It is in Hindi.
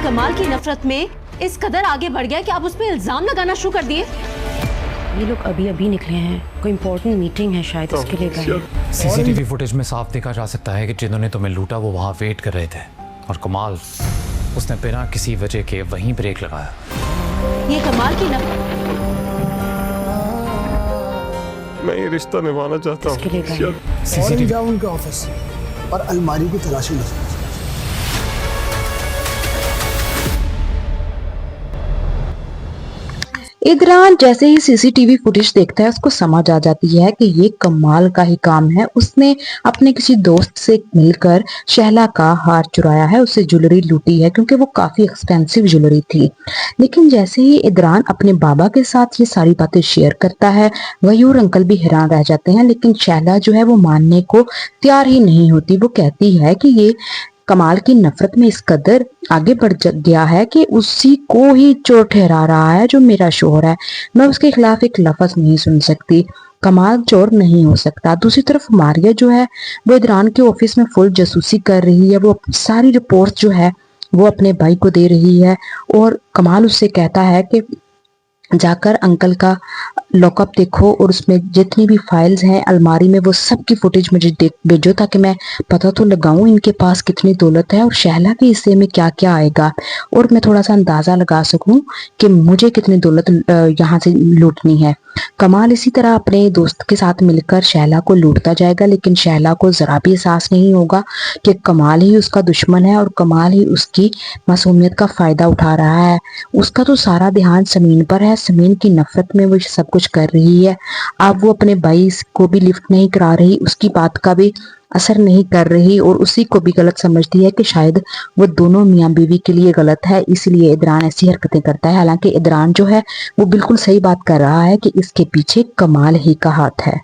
कमाल की नफरत में इस कदर आगे बढ़ गया कि आप उस पर इल्जाम लगाना शुरू कर दिए। ये लोग अभी अभी निकले हैं, कोई इंपॉर्टेंट मीटिंग है शायद, इसके लिए गए हैं। सीसीटीवी फुटेज में साफ देखा जा सकता है कि जिन्होंने तुम्हें लूटा वो वहाँ वेट कर रहे थे और कमाल उसने बिना किसी वजह के वहीं ब्रेक लगाया। ये कमाल की नफरत, मैं ये रिश्ता निभाना चाहता इसके लिए गए हैं। हूँ। सीसीटीवी जाओ उनके ऑफिस और अलमारी की तलाशी लो। इदरान जैसे ही सीसीटीवी फुटेज देखता है उसको समझ आ जाती है कि ये कमाल का ही काम है। उसने अपने किसी दोस्त से मिलकर शहला का हार चुराया है, उससे ज्वेलरी लूटी है क्योंकि वो काफी एक्सपेंसिव ज्वेलरी थी। लेकिन जैसे ही इदरान अपने बाबा के साथ ये सारी बातें शेयर करता है, गयूर अंकल भी हैरान रह जाते हैं। लेकिन शहला जो है वो मानने को तैयार ही नहीं होती। वो कहती है कि ये कमाल की नफरत में इस कदर आगे बढ़ गया है कि उसी को ही चोर ठहरा रहा है जो मेरा शोहर है। मैं उसके खिलाफ एक लफ्ज नहीं सुन सकती। कमाल चोर नहीं हो सकता। दूसरी तरफ मारिया जो है वो इदरान के ऑफिस में फुल जासूसी कर रही है। वो सारी रिपोर्ट जो है वो अपने भाई को दे रही है और कमाल उससे कहता है कि जाकर अंकल का लॉकअप देखो और उसमें जितनी भी फाइल्स हैं अलमारी में वो सब की फुटेज मुझे भेजो ताकि मैं पता तो लगाऊं इनके पास कितनी दौलत है और शहला के हिस्से में क्या क्या आएगा और मैं थोड़ा सा अंदाजा लगा सकूं कि मुझे कितनी दौलत यहाँ से लूटनी है। कमाल इसी तरह अपने दोस्त के साथ मिलकर शहला को लूटता जाएगा, लेकिन शहला को जरा भी एहसास नहीं होगा कि कमाल ही उसका दुश्मन है और कमाल ही उसकी मासूमियत का फायदा उठा रहा है। उसका तो सारा ध्यान समीन पर है। समीन की नफरत में वो सब कुछ कर रही है। अब वो अपने भाई को भी लिफ्ट नहीं करा रही, उसकी बात का भी असर नहीं कर रही और उसी को भी गलत समझती है कि शायद वो दोनों मियाँ बीवी के लिए गलत है, इसलिए इदरान ऐसी हरकतें करता है। हालांकि इदरान जो है वो बिल्कुल सही बात कर रहा है कि इसके पीछे कमाल ही का हाथ है।